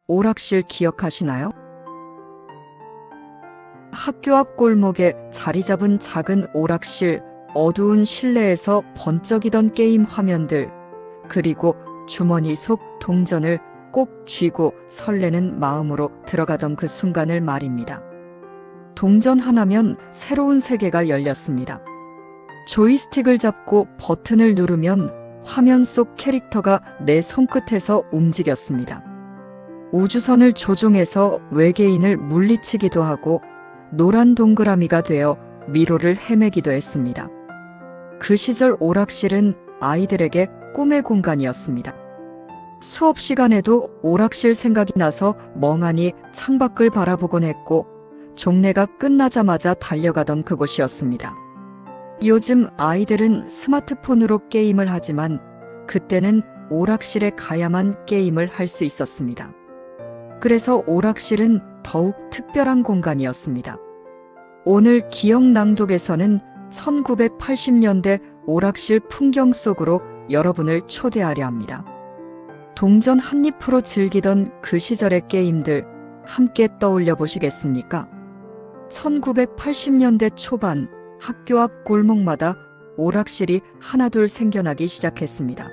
오락실 기억하시나요? 학교 앞 골목에 자리 잡은 작은 오락실, 어두운 실내에서 번쩍이던 게임 화면들, 그리고 주머니 속 동전을 꼭 쥐고 설레는 마음으로 들어가던 그 순간을 말입니다. 동전 하나면 새로운 세계가 열렸습니다. 조이스틱을 잡고 버튼을 누르면 화면 속 캐릭터가 내 손끝에서 움직였습니다. 우주선을 조종해서 외계인을 물리치기도 하고 노란 동그라미가 되어 미로를 헤매기도 했습니다. 그 시절 오락실은 아이들에게 꿈의 공간이었습니다. 수업 시간에도 오락실 생각이 나서 멍하니 창밖을 바라보곤 했고 종례가 끝나자마자 달려가던 그곳이었습니다. 요즘 아이들은 스마트폰으로 게임을 하지만 그때는 오락실에 가야만 게임을 할 수 있었습니다. 그래서 오락실은 더욱 특별한 공간이었습니다. 오늘 기억 낭독에서는 1980년대 오락실 풍경 속으로 여러분을 초대하려 합니다. 동전 한입으로 즐기던 그 시절의 게임들 함께 떠올려 보시겠습니까? 1980년대 초반 학교 앞 골목마다 오락실이 하나둘 생겨나기 시작했습니다.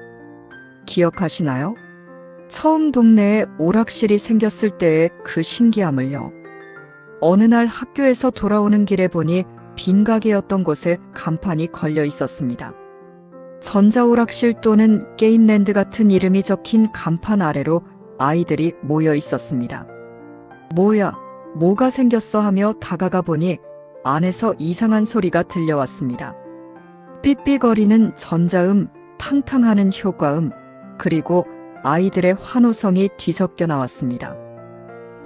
기억하시나요? 처음 동네에 오락실이 생겼을 때의 그 신기함을요. 어느 날 학교에서 돌아오는 길에 보니 빈 가게였던 곳에 간판이 걸려 있었습니다. 전자오락실 또는 게임랜드 같은 이름이 적힌 간판 아래로 아이들이 모여 있었습니다. 뭐야, 뭐가 생겼어 하며 다가가 보니 안에서 이상한 소리가 들려왔습니다. 삐삐거리는 전자음, 탕탕하는 효과음, 그리고 아이들의 환호성이 뒤섞여 나왔습니다.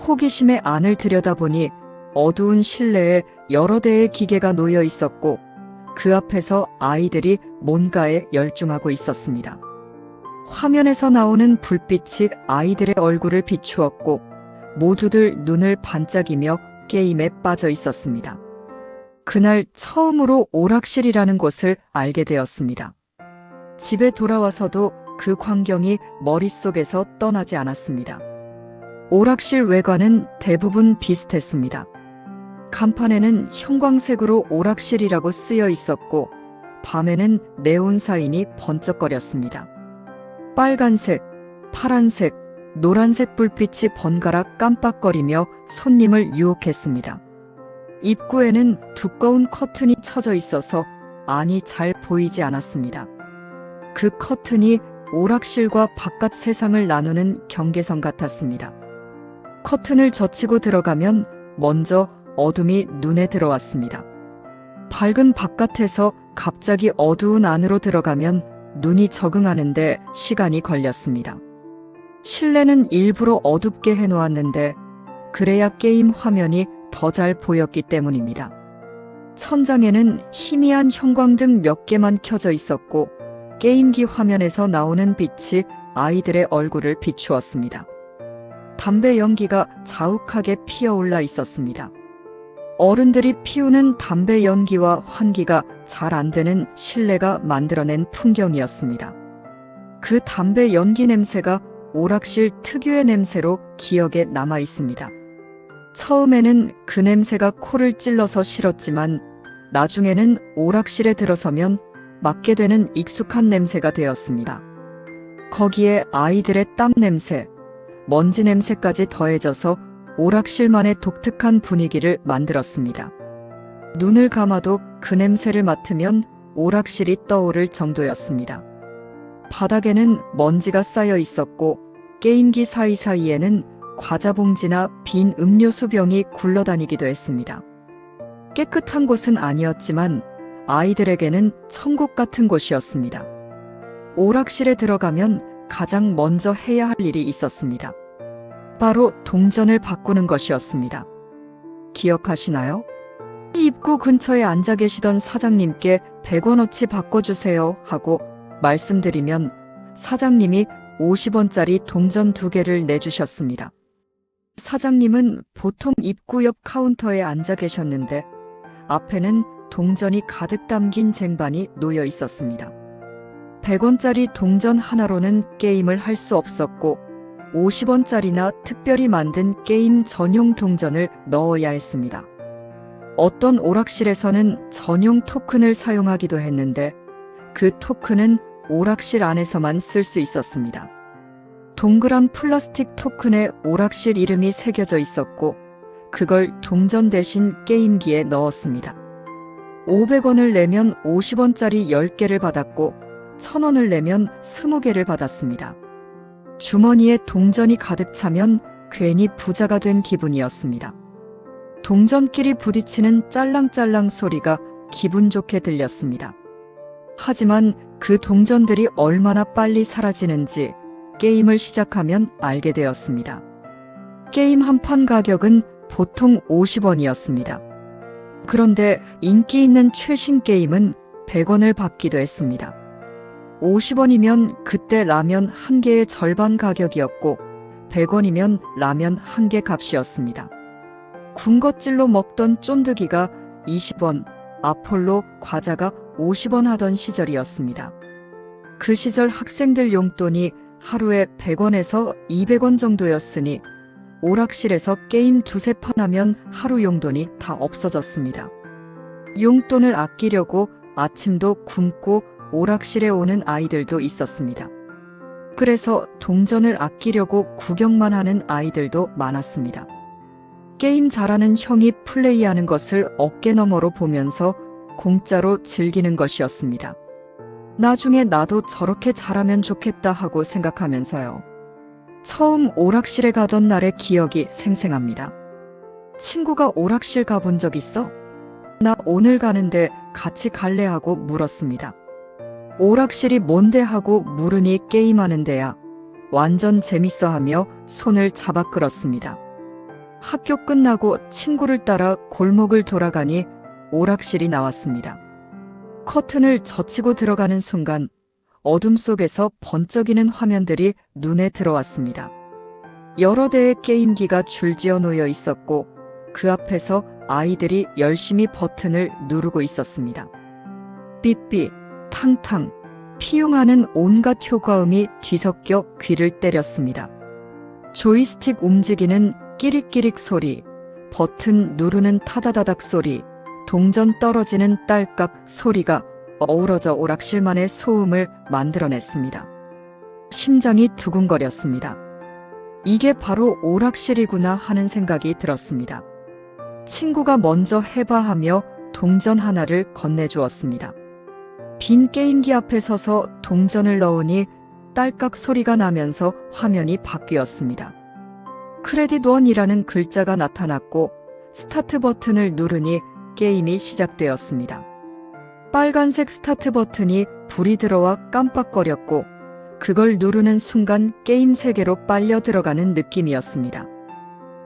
호기심에 안을 들여다보니 어두운 실내에 여러 대의 기계가 놓여 있었고 그 앞에서 아이들이 뭔가에 열중하고 있었습니다. 화면에서 나오는 불빛이 아이들의 얼굴을 비추었고 모두들 눈을 반짝이며 게임에 빠져 있었습니다. 그날 처음으로 오락실이라는 곳을 알게 되었습니다. 집에 돌아와서도 그 광경이 머릿속에서 떠나지 않았습니다. 오락실 외관은 대부분 비슷했습니다. 간판에는 형광색으로 오락실이라고 쓰여 있었고 밤에는 네온 사인이 번쩍거렸습니다. 빨간색, 파란색, 노란색 불빛이 번갈아 깜빡거리며 손님을 유혹했습니다. 입구에는 두꺼운 커튼이 쳐져 있어서 안이 잘 보이지 않았습니다. 그 커튼이 오락실과 바깥 세상을 나누는 경계선 같았습니다. 커튼을 젖히고 들어가면 먼저 어둠이 눈에 들어왔습니다. 밝은 바깥에서 갑자기 어두운 안으로 들어가면 눈이 적응하는데 시간이 걸렸습니다. 실내는 일부러 어둡게 해놓았는데 그래야 게임 화면이 더 잘 보였기 때문입니다. 천장에는 희미한 형광등 몇 개만 켜져 있었고 게임기 화면에서 나오는 빛이 아이들의 얼굴을 비추었습니다. 담배 연기가 자욱하게 피어올라 있었습니다. 어른들이 피우는 담배 연기와 환기가 잘 안 되는 실내가 만들어낸 풍경이었습니다. 그 담배 연기 냄새가 오락실 특유의 냄새로 기억에 남아 있습니다. 처음에는 그 냄새가 코를 찔러서 싫었지만 나중에는 오락실에 들어서면 맡게 되는 익숙한 냄새가 되었습니다. 거기에 아이들의 땀 냄새, 먼지 냄새까지 더해져서 오락실만의 독특한 분위기를 만들었습니다. 눈을 감아도 그 냄새를 맡으면 오락실이 떠오를 정도였습니다. 바닥에는 먼지가 쌓여 있었고 게임기 사이사이에는 과자 봉지나 빈 음료수 병이 굴러다니기도 했습니다. 깨끗한 곳은 아니었지만 아이들에게는 천국 같은 곳이었습니다. 오락실에 들어가면 가장 먼저 해야 할 일이 있었습니다. 바로 동전을 바꾸는 것이었습니다. 기억하시나요? 입구 근처에 앉아 계시던 사장님께 100원어치 바꿔주세요 하고 말씀드리면 사장님이 50원짜리 동전 2개를 내주셨습니다. 사장님은 보통 입구 옆 카운터에 앉아 계셨는데 앞에는 동전이 가득 담긴 쟁반이 놓여 있었습니다. 100원짜리 동전 하나로는 게임을 할 수 없었고 50원짜리나 특별히 만든 게임 전용 동전을 넣어야 했습니다. 어떤 오락실에서는 전용 토큰을 사용하기도 했는데 그 토큰은 오락실 안에서만 쓸 수 있었습니다. 동그란 플라스틱 토큰에 오락실 이름이 새겨져 있었고 그걸 동전 대신 게임기에 넣었습니다. 500원을 내면 50원짜리 10개를 받았고 1000원을 내면 20개를 받았습니다. 주머니에 동전이 가득 차면 괜히 부자가 된 기분이었습니다. 동전끼리 부딪히는 짤랑짤랑 소리가 기분 좋게 들렸습니다. 하지만 그 동전들이 얼마나 빨리 사라지는지 게임을 시작하면 알게 되었습니다. 게임 한 판 가격은 보통 50원이었습니다. 그런데 인기 있는 최신 게임은 100원을 받기도 했습니다. 50원이면 그때 라면 한 개의 절반 가격이었고 100원이면 라면 한 개 값이었습니다. 군것질로 먹던 쫀득이가 20원, 아폴로 과자가 50원 하던 시절이었습니다. 그 시절 학생들 용돈이 하루에 100원에서 200원 정도였으니 오락실에서 게임 두세 판 하면 하루 용돈이 다 없어졌습니다. 용돈을 아끼려고 아침도 굶고 오락실에 오는 아이들도 있었습니다. 그래서 동전을 아끼려고 구경만 하는 아이들도 많았습니다. 게임 잘하는 형이 플레이하는 것을 어깨너머로 보면서 공짜로 즐기는 것이었습니다. 나중에 나도 저렇게 잘하면 좋겠다 하고 생각하면서요. 처음 오락실에 가던 날의 기억이 생생합니다. 친구가 오락실 가본 적 있어? 나 오늘 가는데 같이 갈래 하고 물었습니다. 오락실이 뭔데 하고 물으니 게임하는 데야. 완전 재밌어 하며 손을 잡아 끌었습니다. 학교 끝나고 친구를 따라 골목을 돌아가니 오락실이 나왔습니다. 커튼을 젖히고 들어가는 순간 어둠 속에서 번쩍이는 화면들이 눈에 들어왔습니다. 여러 대의 게임기가 줄지어 놓여 있었고 그 앞에서 아이들이 열심히 버튼을 누르고 있었습니다. 삐삐, 탕탕, 피웅하는 온갖 효과음이 뒤섞여 귀를 때렸습니다. 조이스틱 움직이는 끼릭끼릭 소리, 버튼 누르는 타다다닥 소리, 동전 떨어지는 딸깍 소리가 어우러져 오락실만의 소음을 만들어냈습니다. 심장이 두근거렸습니다. 이게 바로 오락실이구나 하는 생각이 들었습니다. 친구가 먼저 해봐 하며 동전 하나를 건네주었습니다. 빈 게임기 앞에 서서 동전을 넣으니 딸깍 소리가 나면서 화면이 바뀌었습니다. 크레딧 1이라는 글자가 나타났고 스타트 버튼을 누르니 게임이 시작되었습니다. 빨간색 스타트 버튼이 불이 들어와 깜빡거렸고 그걸 누르는 순간 게임 세계로 빨려 들어가는 느낌이었습니다.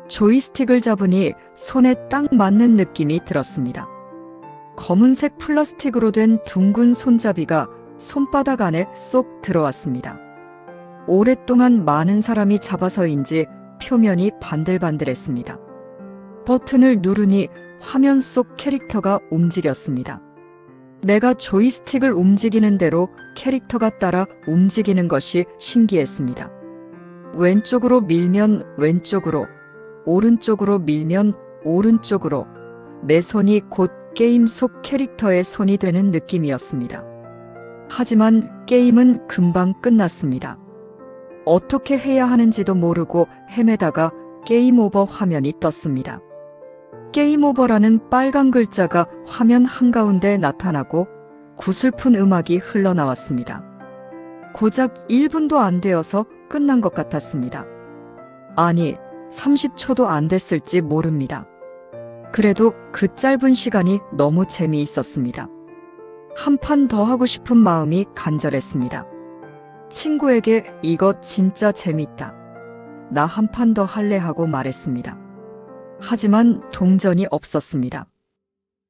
조이스틱을 잡으니 손에 딱 맞는 느낌이 들었습니다. 검은색 플라스틱으로 된 둥근 손잡이가 손바닥 안에 쏙 들어왔습니다. 오랫동안 많은 사람이 잡아서인지 표면이 반들반들했습니다. 버튼을 누르니 화면 속 캐릭터가 움직였습니다. 내가 조이스틱을 움직이는 대로 캐릭터가 따라 움직이는 것이 신기했습니다. 왼쪽으로 밀면 왼쪽으로, 오른쪽으로 밀면 오른쪽으로, 내 손이 곧 게임 속 캐릭터의 손이 되는 느낌이었습니다. 하지만 게임은 금방 끝났습니다. 어떻게 해야 하는지도 모르고 헤매다가 게임 오버 화면이 떴습니다. 게임 오버라는 빨간 글자가 화면 한가운데 나타나고 구슬픈 음악이 흘러나왔습니다. 고작 1분도 안 되어서 끝난 것 같았습니다. 아니, 30초도 안 됐을지 모릅니다. 그래도 그 짧은 시간이 너무 재미있었습니다. 한 판 더 하고 싶은 마음이 간절했습니다. 친구에게 이거 진짜 재밌다. 나 한 판 더 할래 하고 말했습니다. 하지만 동전이 없었습니다.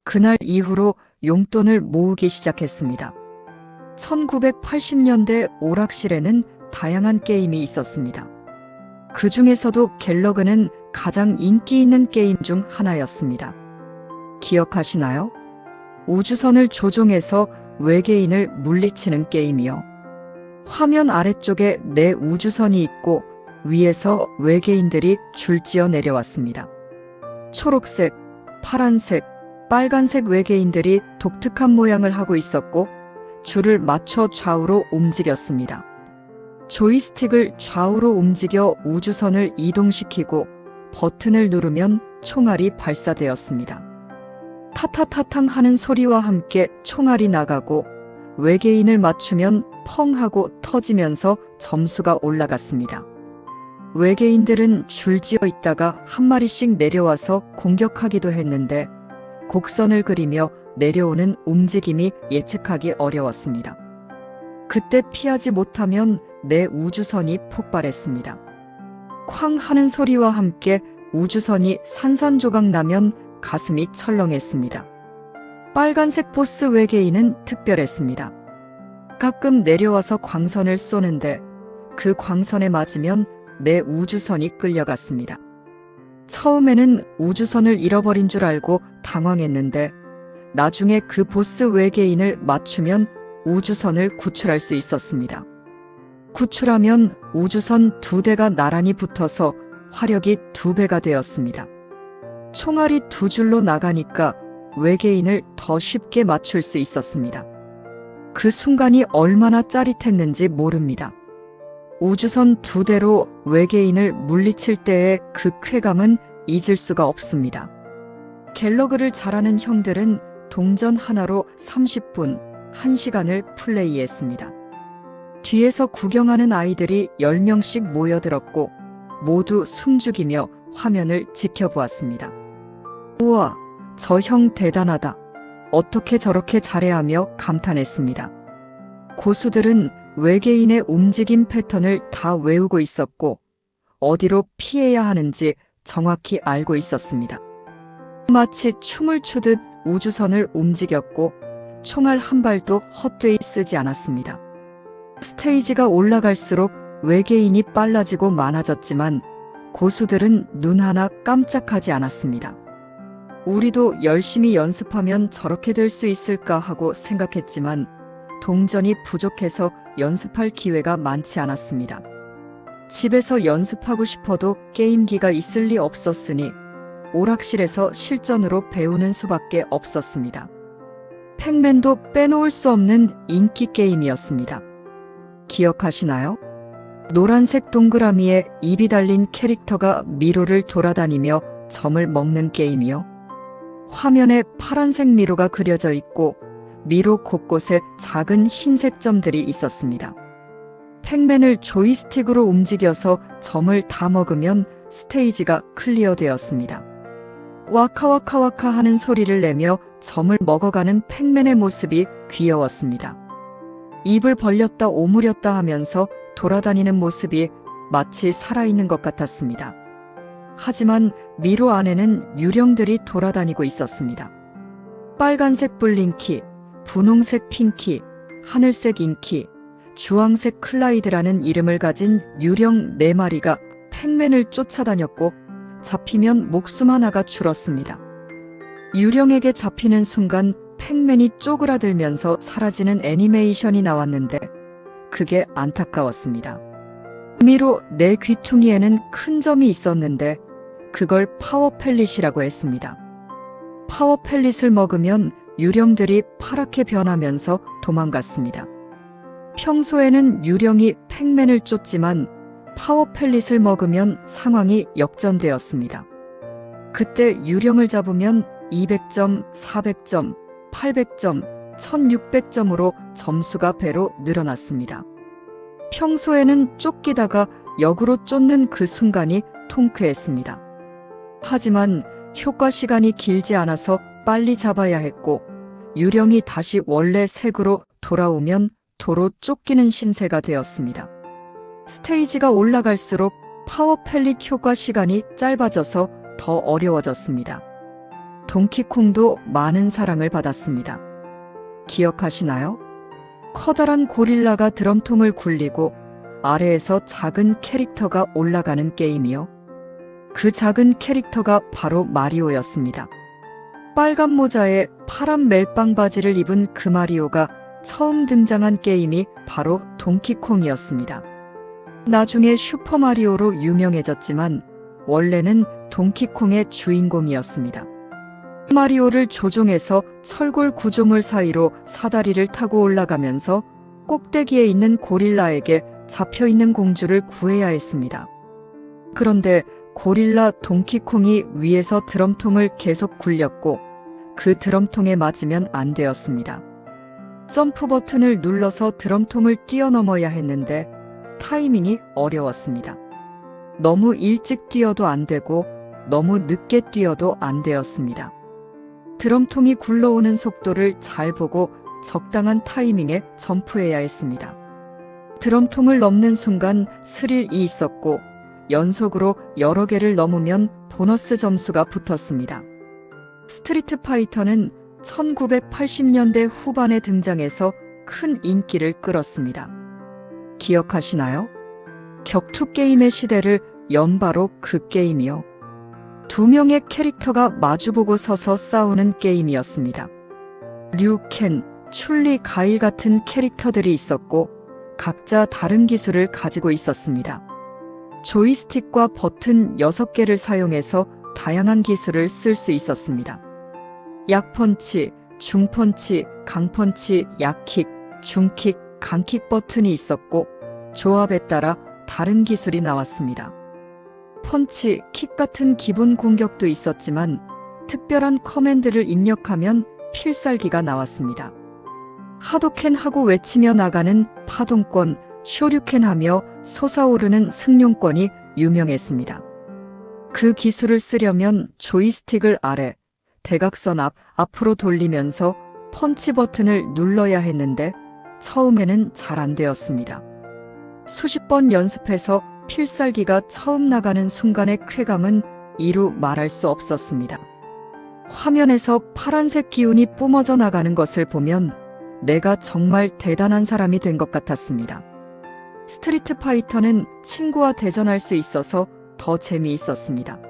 그날 이후로 용돈을 모으기 시작했습니다. 1980년대 오락실에는 다양한 게임이 있었습니다. 그 중에서도 갤러그는 가장 인기 있는 게임 중 하나였습니다. 기억하시나요? 우주선을 조종해서 외계인을 물리치는 게임이요. 화면 아래쪽에 내 우주선이 있고 위에서 외계인들이 줄지어 내려왔습니다. 초록색, 파란색, 빨간색 외계인들이 독특한 모양을 하고 있었고 줄을 맞춰 좌우로 움직였습니다. 조이스틱을 좌우로 움직여 우주선을 이동시키고 버튼을 누르면 총알이 발사되었습니다. 타타타탕 하는 소리와 함께 총알이 나가고 외계인을 맞추면 펑 하고 터지면서 점수가 올라갔습니다. 외계인들은 줄지어 있다가 한 마리씩 내려와서 공격하기도 했는데 곡선을 그리며 내려오는 움직임이 예측하기 어려웠습니다. 그때 피하지 못하면 내 우주선이 폭발했습니다. 쾅 하는 소리와 함께 우주선이 산산조각 나면 가슴이 철렁했습니다. 빨간색 보스 외계인은 특별했습니다. 가끔 내려와서 광선을 쏘는데 그 광선에 맞으면 내 우주선이 끌려갔습니다. 처음에는 우주선을 잃어버린 줄 알고 당황했는데 나중에 그 보스 외계인을 맞추면 우주선을 구출할 수 있었습니다. 구출하면 우주선 2대가 나란히 붙어서 화력이 2배가 되었습니다. 총알이 2줄로 나가니까 외계인을 더 쉽게 맞출 수 있었습니다. 그 순간이 얼마나 짜릿했는지 모릅니다. 우주선 2대로 외계인을 물리칠 때의 그 쾌감은 잊을 수가 없습니다. 갤러그를 잘하는 형들은 동전 하나로 30분, 1시간을 플레이했습니다. 뒤에서 구경하는 아이들이 10명씩 모여들었고 모두 숨죽이며 화면을 지켜보았습니다. 우와, 저 형 대단하다. 어떻게 저렇게 잘해 하며 감탄했습니다. 고수들은 외계인의 움직임 패턴을 다 외우고 있었고 어디로 피해야 하는지 정확히 알고 있었습니다. 마치 춤을 추듯 우주선을 움직였고 총알 한 발도 헛되이 쓰지 않았습니다. 스테이지가 올라갈수록 외계인이 빨라지고 많아졌지만 고수들은 눈 하나 깜짝하지 않았습니다. 우리도 열심히 연습하면 저렇게 될 수 있을까 하고 생각했지만 동전이 부족해서 연습할 기회가 많지 않았습니다. 집에서 연습하고 싶어도 게임기가 있을 리 없었으니 오락실에서 실전으로 배우는 수밖에 없었습니다. 팩맨도 빼놓을 수 없는 인기 게임이었습니다. 기억하시나요? 노란색 동그라미에 입이 달린 캐릭터가 미로를 돌아다니며 점을 먹는 게임이요. 화면에 파란색 미로가 그려져 있고 미로 곳곳에 작은 흰색 점들이 있었습니다. 팩맨을 조이스틱으로 움직여서 점을 다 먹으면 스테이지가 클리어되었습니다. 와카와카와카 하는 소리를 내며 점을 먹어가는 팩맨의 모습이 귀여웠습니다. 입을 벌렸다 오므렸다 하면서 돌아다니는 모습이 마치 살아있는 것 같았습니다. 하지만 미로 안에는 유령들이 돌아다니고 있었습니다. 빨간색 블링키, 분홍색 핑키, 하늘색 인키, 주황색 클라이드라는 이름을 가진 유령 4마리가 팩맨을 쫓아다녔고 잡히면 목숨 하나가 줄었습니다. 유령에게 잡히는 순간 팩맨이 쪼그라들면서 사라지는 애니메이션이 나왔는데 그게 안타까웠습니다. 미로 내 귀퉁이에는 큰 점이 있었는데 그걸 파워펠릿이라고 했습니다. 파워펠릿을 먹으면 유령들이 파랗게 변하면서 도망갔습니다. 평소에는 유령이 팩맨을 쫓지만 파워펠릿을 먹으면 상황이 역전되었습니다. 그때 유령을 잡으면 200점, 400점, 800점, 1600점으로 점수가 배로 늘어났습니다. 평소에는 쫓기다가 역으로 쫓는 그 순간이 통쾌했습니다. 하지만 효과 시간이 길지 않아서 빨리 잡아야 했고 유령이 다시 원래 색으로 돌아오면 도로 쫓기는 신세가 되었습니다. 스테이지가 올라갈수록 파워펠릿 효과 시간이 짧아져서 더 어려워졌습니다. 동키콩도 많은 사랑을 받았습니다. 기억하시나요? 커다란 고릴라가 드럼통을 굴리고 아래에서 작은 캐릭터가 올라가는 게임이요. 그 작은 캐릭터가 바로 마리오였습니다. 빨간 모자에 파란 멜빵 바지를 입은 그 마리오가 처음 등장한 게임이 바로 동키콩이었습니다. 나중에 슈퍼마리오로 유명해졌지만 원래는 동키콩의 주인공이었습니다. 마리오를 조종해서 철골 구조물 사이로 사다리를 타고 올라가면서 꼭대기에 있는 고릴라에게 잡혀있는 공주를 구해야 했습니다. 그런데 고릴라 동키콩이 위에서 드럼통을 계속 굴렸고 그 드럼통에 맞으면 안 되었습니다. 점프 버튼을 눌러서 드럼통을 뛰어넘어야 했는데 타이밍이 어려웠습니다. 너무 일찍 뛰어도 안 되고 너무 늦게 뛰어도 안 되었습니다. 드럼통이 굴러오는 속도를 잘 보고 적당한 타이밍에 점프해야 했습니다. 드럼통을 넘는 순간 스릴이 있었고 연속으로 여러 개를 넘으면 보너스 점수가 붙었습니다. 스트리트 파이터는 1980년대 후반에 등장해서 큰 인기를 끌었습니다. 기억하시나요? 격투 게임의 시대를 연 바로 그 게임이요. 두 명의 캐릭터가 마주보고 서서 싸우는 게임이었습니다. 류 켄, 출리 가일 같은 캐릭터들이 있었고 각자 다른 기술을 가지고 있었습니다. 조이스틱과 버튼 6개를 사용해서 다양한 기술을 쓸 수 있었습니다. 약펀치, 중펀치, 강펀치, 약킥, 중킥, 강킥 버튼이 있었고 조합에 따라 다른 기술이 나왔습니다. 펀치, 킥 같은 기본 공격도 있었지만 특별한 커맨드를 입력하면 필살기가 나왔습니다. 하도켄 하고 외치며 나가는 파동권, 쇼류켄 하며 솟아오르는 승룡권이 유명했습니다. 그 기술을 쓰려면 조이스틱을 아래, 대각선 앞으로 돌리면서 펀치 버튼을 눌러야 했는데 처음에는 잘 안 되었습니다. 수십 번 연습해서 필살기가 처음 나가는 순간의 쾌감은 이루 말할 수 없었습니다. 화면에서 파란색 기운이 뿜어져 나가는 것을 보면 내가 정말 대단한 사람이 된 것 같았습니다. 스트리트 파이터는 친구와 대전할 수 있어서 더 재미있었습니다.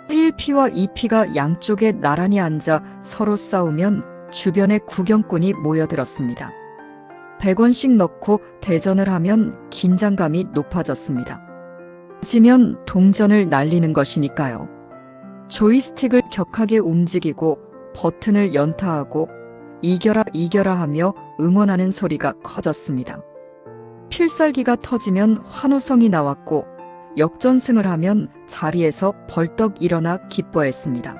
1P와 2P가 양쪽에 나란히 앉아 서로 싸우면 주변에 구경꾼이 모여들었습니다. 100원씩 넣고 대전을 하면 긴장감이 높아졌습니다. 지면 동전을 날리는 것이니까요. 조이스틱을 격하게 움직이고 버튼을 연타하고 이겨라 하며 응원하는 소리가 커졌습니다. 필살기가 터지면 환호성이 나왔고 역전승을 하면 자리에서 벌떡 일어나 기뻐했습니다.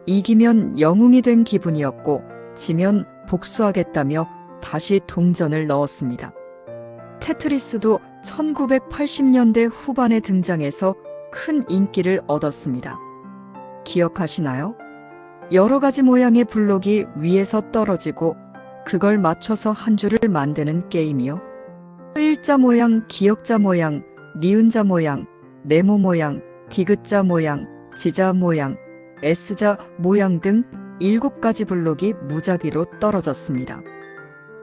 이기면 영웅이 된 기분이었고 지면 복수하겠다며 다시 동전을 넣었습니다. 테트리스도 1980년대 후반에 등장해서 큰 인기를 얻었습니다. 기억하시나요? 여러 가지 모양의 블록이 위에서 떨어지고 그걸 맞춰서 한 줄을 만드는 게임이요. 일자 모양, 기역자 모양, 니은자 모양, 네모 모양, 디귿자 모양, 지자 모양, S자 모양 등 7가지 블록이 무작위로 떨어졌습니다.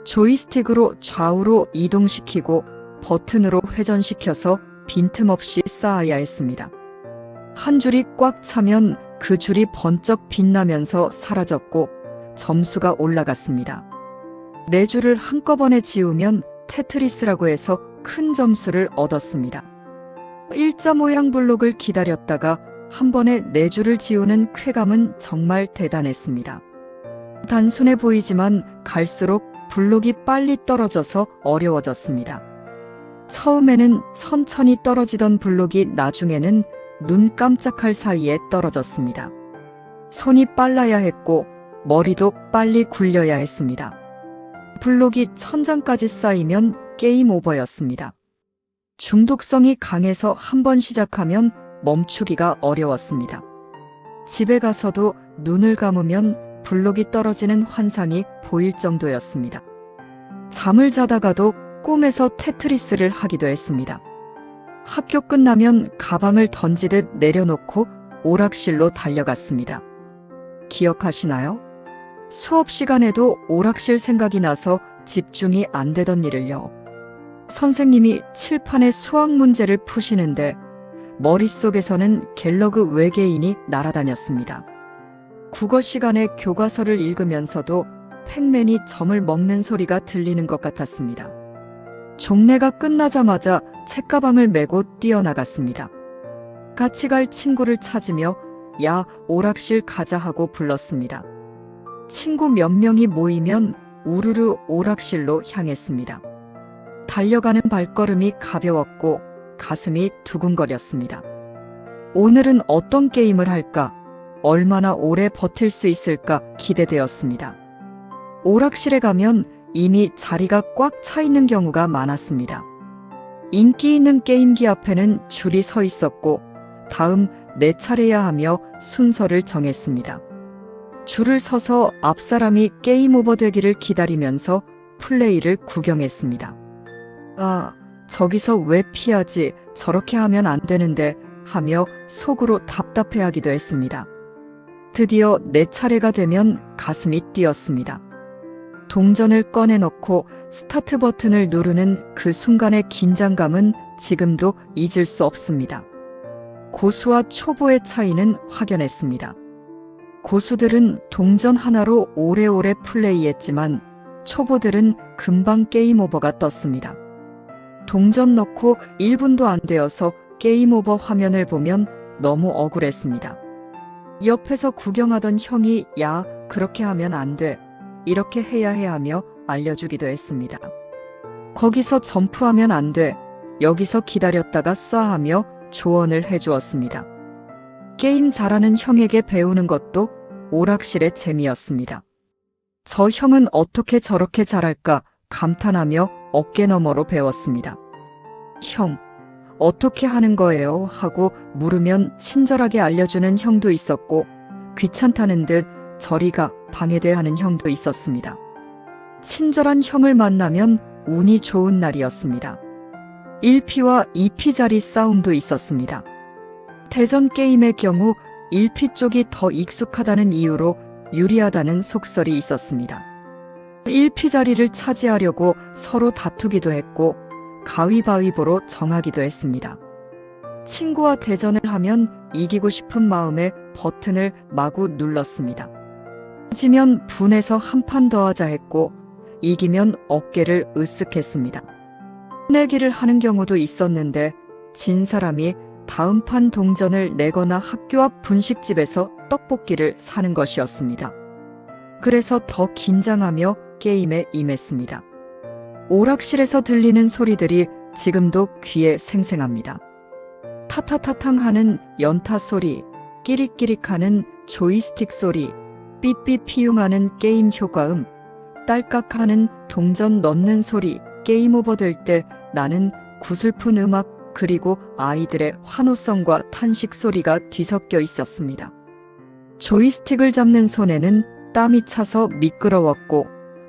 조이스틱으로 좌우로 이동시키고 버튼으로 회전시켜서 빈틈없이 쌓아야 했습니다. 한 줄이 꽉 차면 그 줄이 번쩍 빛나면서 사라졌고 점수가 올라갔습니다. 4줄을 한꺼번에 지우면 테트리스라고 해서 큰 점수를 얻었습니다. 일자 모양 블록을 기다렸다가 한 번에 4줄을 지우는 쾌감은 정말 대단했습니다. 단순해 보이지만 갈수록 블록이 빨리 떨어져서 어려워졌습니다. 처음에는 천천히 떨어지던 블록이 나중에는 눈 깜짝할 사이에 떨어졌습니다. 손이 빨라야 했고 머리도 빨리 굴려야 했습니다. 블록이 천장까지 쌓이면 게임 오버였습니다. 중독성이 강해서 한 번 시작하면 멈추기가 어려웠습니다. 집에 가서도 눈을 감으면 블록이 떨어지는 환상이 보일 정도였습니다. 잠을 자다가도 꿈에서 테트리스를 하기도 했습니다. 학교 끝나면 가방을 던지듯 내려놓고 오락실로 달려갔습니다. 기억하시나요? 수업 시간에도 오락실 생각이 나서 집중이 안 되던 일을요. 선생님이 칠판에 수학 문제를 푸시는데 머릿속에서는 갤러그 외계인이 날아다녔습니다. 국어 시간에 교과서를 읽으면서도 팩맨이 점을 먹는 소리가 들리는 것 같았습니다. 종례가 끝나자마자 책가방을 메고 뛰어나갔습니다. 같이 갈 친구를 찾으며 야, 오락실 가자 하고 불렀습니다. 친구 몇 명이 모이면 우르르 오락실로 향했습니다. 달려가는 발걸음이 가벼웠고 가슴이 두근거렸습니다. 오늘은 어떤 게임을 할까? 얼마나 오래 버틸 수 있을까 기대되었습니다. 오락실에 가면 이미 자리가 꽉 차 있는 경우가 많았습니다. 인기 있는 게임기 앞에는 줄이 서 있었고 다음 내 차례야 하며 순서를 정했습니다. 줄을 서서 앞사람이 게임 오버 되기를 기다리면서 플레이를 구경했습니다. 아, 저기서 왜 피하지? 저렇게 하면 안 되는데 하며 속으로 답답해하기도 했습니다. 드디어 내 차례가 되면 가슴이 뛰었습니다. 동전을 꺼내놓고 스타트 버튼을 누르는 그 순간의 긴장감은 지금도 잊을 수 없습니다. 고수와 초보의 차이는 확연했습니다. 고수들은 동전 하나로 오래오래 플레이했지만 초보들은 금방 게임 오버가 떴습니다. 동전 넣고 1분도 안 되어서 게임 오버 화면을 보면 너무 억울했습니다. 옆에서 구경하던 형이 야, 그렇게 하면 안 돼. 이렇게 해야 해 하며 알려주기도 했습니다. 거기서 점프하면 안 돼. 여기서 기다렸다가 쏴 하며 조언을 해주었습니다. 게임 잘하는 형에게 배우는 것도 오락실의 재미였습니다. 저 형은 어떻게 저렇게 잘할까 감탄하며 어깨너머로 배웠습니다. 형, 어떻게 하는 거예요? 하고 물으면 친절하게 알려주는 형도 있었고 귀찮다는 듯 저리 가 방해대하는 형도 있었습니다. 친절한 형을 만나면 운이 좋은 날이었습니다. 1피와 2피짜리 싸움도 있었습니다. 대전 게임의 경우 1피 쪽이 더 익숙하다는 이유로 유리하다는 속설이 있었습니다. 1피 자리를 차지하려고 서로 다투기도 했고 가위바위보로 정하기도 했습니다. 친구와 대전을 하면 이기고 싶은 마음에 버튼을 마구 눌렀습니다. 지면 분해서 한 판 더 하자 했고 이기면 어깨를 으쓱했습니다. 내기를 하는 경우도 있었는데 진 사람이 다음 판 동전을 내거나 학교 앞 분식집에서 떡볶이를 사는 것이었습니다. 그래서 더 긴장하며 게임에 임했습니다. 오락실에서 들리는 소리들이 지금도 귀에 생생합니다. 타타타탕 하는 연타 소리, 끼릭끼릭하는 조이스틱 소리, 삐삐 피웅하는 게임 효과음, 딸깍하는 동전 넣는 소리, 게임 오버 될 때 나는 구슬픈 음악 그리고 아이들의 환호성과 탄식 소리가 뒤섞여 있었습니다. 조이스틱을 잡는 손에는 땀이 차서 미끄러웠고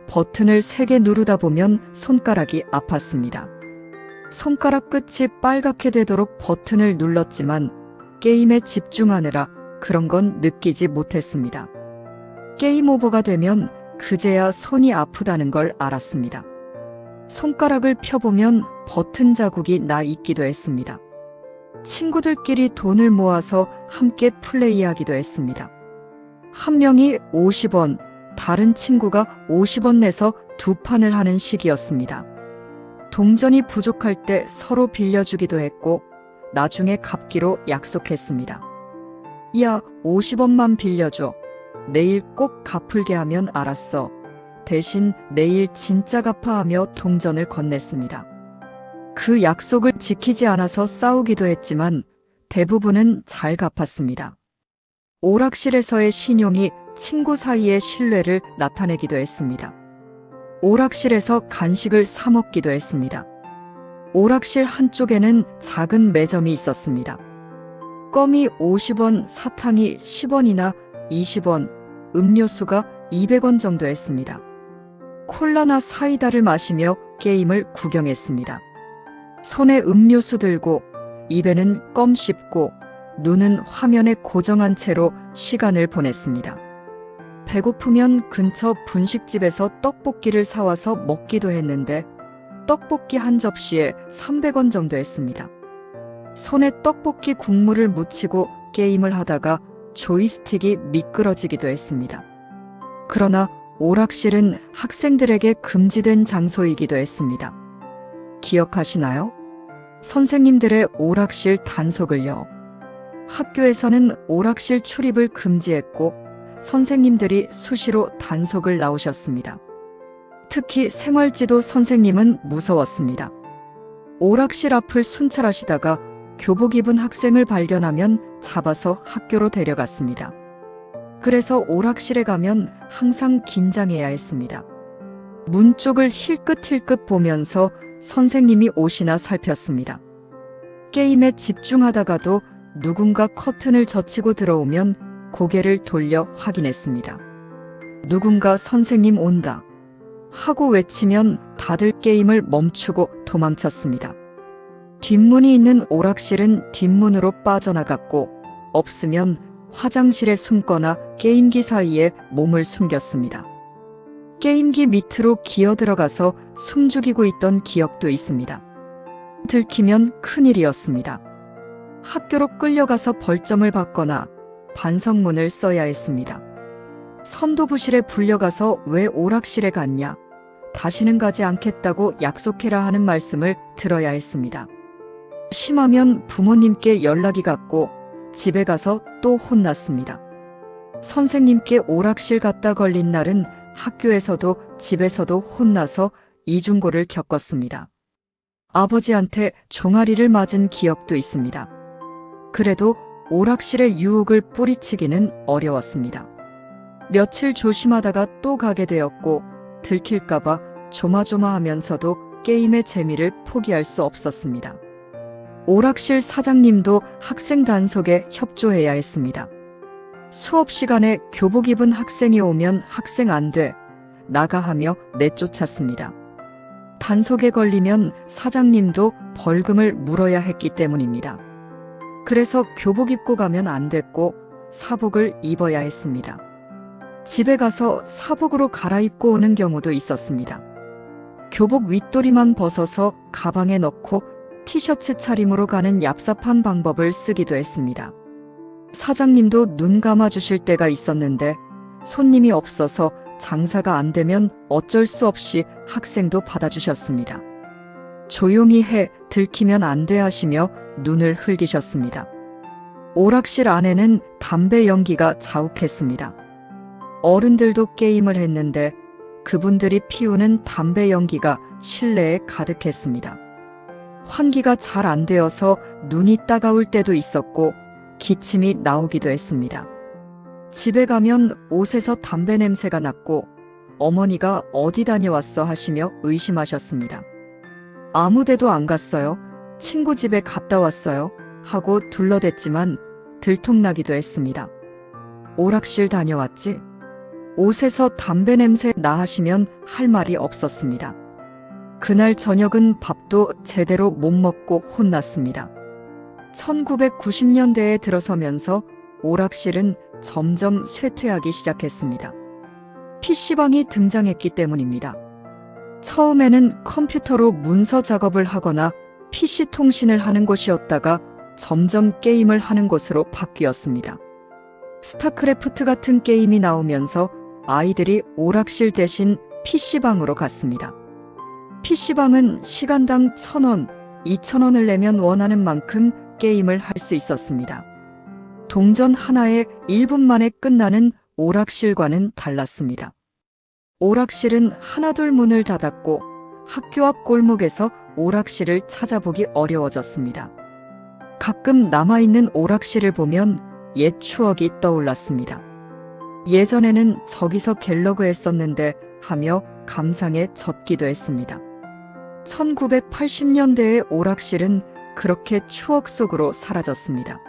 버튼을 3개 누르다 보면 손가락이 아팠습니다. 손가락 끝이 빨갛게 되도록 버튼을 눌렀지만 게임에 집중하느라 그런 건 느끼지 못했습니다. 게임 오버가 되면 그제야 손이 아프다는 걸 알았습니다. 손가락을 펴보면 버튼 자국이 나 있기도 했습니다. 친구들끼리 돈을 모아서 함께 플레이하기도 했습니다. 한 명이 50원, 다른 친구가 50원 내서 2판을 하는 시기였습니다. 동전이 부족할 때 서로 빌려주기도 했고 나중에 갚기로 약속했습니다. 야, 50원만 빌려줘. 내일 꼭 갚을게 하면 알았어. 대신 내일 진짜 갚아 하며 동전을 건넸습니다. 그 약속을 지키지 않아서 싸우기도 했지만 대부분은 잘 갚았습니다. 오락실에서의 신용이 친구 사이의 신뢰를 나타내기도 했습니다. 오락실에서 간식을 사 먹기도 했습니다. 오락실 한쪽에는 작은 매점이 있었습니다. 껌이 50원, 사탕이 10원이나 20원, 음료수가 200원 정도 했습니다. 콜라나 사이다를 마시며 게임을 구경했습니다. 손에 음료수 들고 입에는 껌 씹고 눈은 화면에 고정한 채로 시간을 보냈습니다. 배고프면 근처 분식집에서 떡볶이를 사와서 먹기도 했는데 떡볶이 한 접시에 300원 정도 했습니다. 손에 떡볶이 국물을 묻히고 게임을 하다가 조이스틱이 미끄러지기도 했습니다. 그러나 오락실은 학생들에게 금지된 장소이기도 했습니다. 기억하시나요? 선생님들의 오락실 단속을요. 학교에서는 오락실 출입을 금지했고 선생님들이 수시로 단속을 나오셨습니다. 특히 생활지도 선생님은 무서웠습니다. 오락실 앞을 순찰하시다가 교복 입은 학생을 발견하면 잡아서 학교로 데려갔습니다. 그래서 오락실에 가면 항상 긴장해야 했습니다. 문 쪽을 힐끗힐끗 보면서 선생님이 오시나 살폈습니다. 게임에 집중하다가도 누군가 커튼을 젖히고 들어오면 고개를 돌려 확인했습니다. 누군가 선생님 온다 하고 외치면 다들 게임을 멈추고 도망쳤습니다. 뒷문이 있는 오락실은 뒷문으로 빠져나갔고 없으면 화장실에 숨거나 게임기 사이에 몸을 숨겼습니다. 게임기 밑으로 기어 들어가서 숨죽이고 있던 기억도 있습니다. 들키면 큰일이었습니다. 학교로 끌려가서 벌점을 받거나 반성문을 써야 했습니다. 선도부실에 불려가서 왜 오락실에 갔냐, 다시는 가지 않겠다고 약속해라 하는 말씀을 들어야 했습니다. 심하면 부모님께 연락이 갔고 집에 가서 또 혼났습니다. 선생님께 오락실 갔다 걸린 날은 학교에서도 집에서도 혼나서 이중고를 겪었습니다. 아버지한테 종아리를 맞은 기억도 있습니다. 그래도 오락실의 유혹을 뿌리치기는 어려웠습니다. 며칠 조심하다가 또 가게 되었고 들킬까봐 조마조마하면서도 게임의 재미를 포기할 수 없었습니다. 오락실 사장님도 학생 단속에 협조해야 했습니다. 수업 시간에 교복 입은 학생이 오면 학생 안 돼, 나가 하며 내쫓았습니다. 단속에 걸리면 사장님도 벌금을 물어야 했기 때문입니다. 그래서 교복 입고 가면 안 됐고 사복을 입어야 했습니다. 집에 가서 사복으로 갈아입고 오는 경우도 있었습니다. 교복 윗도리만 벗어서 가방에 넣고 티셔츠 차림으로 가는 얍삽한 방법을 쓰기도 했습니다. 사장님도 눈 감아주실 때가 있었는데 손님이 없어서 장사가 안 되면 어쩔 수 없이 학생도 받아주셨습니다. 조용히 해, 들키면 안 돼 하시며 눈을 흘기셨습니다. 오락실 안에는 담배 연기가 자욱했습니다. 어른들도 게임을 했는데 그분들이 피우는 담배 연기가 실내에 가득했습니다. 환기가 잘 안 되어서 눈이 따가울 때도 있었고 기침이 나오기도 했습니다. 집에 가면 옷에서 담배 냄새가 났고 어머니가 어디 다녀왔어 하시며 의심하셨습니다. 아무 데도 안 갔어요. 친구 집에 갔다 왔어요. 하고 둘러댔지만 들통나기도 했습니다. 오락실 다녀왔지? 옷에서 담배 냄새 나 하시면 할 말이 없었습니다. 그날 저녁은 밥도 제대로 못 먹고 혼났습니다. 1990년대에 들어서면서 오락실은 점점 쇠퇴하기 시작했습니다. PC방이 등장했기 때문입니다. 처음에는 컴퓨터로 문서 작업을 하거나 PC 통신을 하는 곳이었다가 점점 게임을 하는 곳으로 바뀌었습니다. 스타크래프트 같은 게임이 나오면서 아이들이 오락실 대신 PC방으로 갔습니다. PC방은 시간당 1,000원, 2,000원을 내면 원하는 만큼 게임을 할 수 있었습니다. 동전 하나에 1분 만에 끝나는 오락실과는 달랐습니다. 오락실은 하나둘 문을 닫았고 학교 앞 골목에서 오락실을 찾아보기 어려워졌습니다. 가끔 남아있는 오락실을 보면 옛 추억이 떠올랐습니다. 예전에는 저기서 갤러그 했었는데 하며 감상에 젖기도 했습니다. 1980년대의 오락실은 그렇게 추억 속으로 사라졌습니다.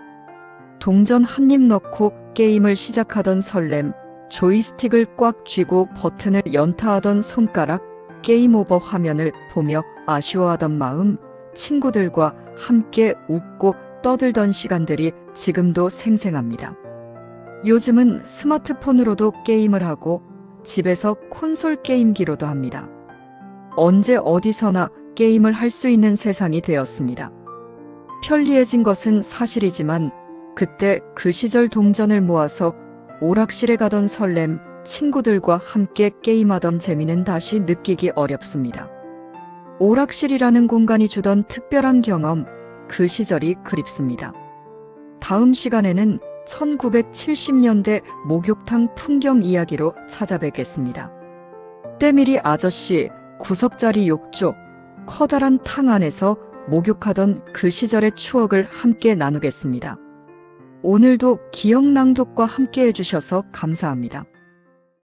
동전 한 입 넣고 게임을 시작하던 설렘, 조이스틱을 꽉 쥐고 버튼을 연타하던 손가락, 게임 오버 화면을 보며 아쉬워하던 마음, 친구들과 함께 웃고 떠들던 시간들이 지금도 생생합니다. 요즘은 스마트폰으로도 게임을 하고 집에서 콘솔 게임기로도 합니다. 언제 어디서나 게임을 할 수 있는 세상이 되었습니다. 편리해진 것은 사실이지만 그때 그 시절 동전을 모아서 오락실에 가던 설렘, 친구들과 함께 게임하던 재미는 다시 느끼기 어렵습니다. 오락실이라는 공간이 주던 특별한 경험, 그 시절이 그립습니다. 다음 시간에는 1970년대 목욕탕 풍경 이야기로 찾아뵙겠습니다. 때밀이 아저씨, 구석자리 욕조, 커다란 탕 안에서 목욕하던 그 시절의 추억을 함께 나누겠습니다. 오늘도 기억 낭독과 함께 해주셔서 감사합니다.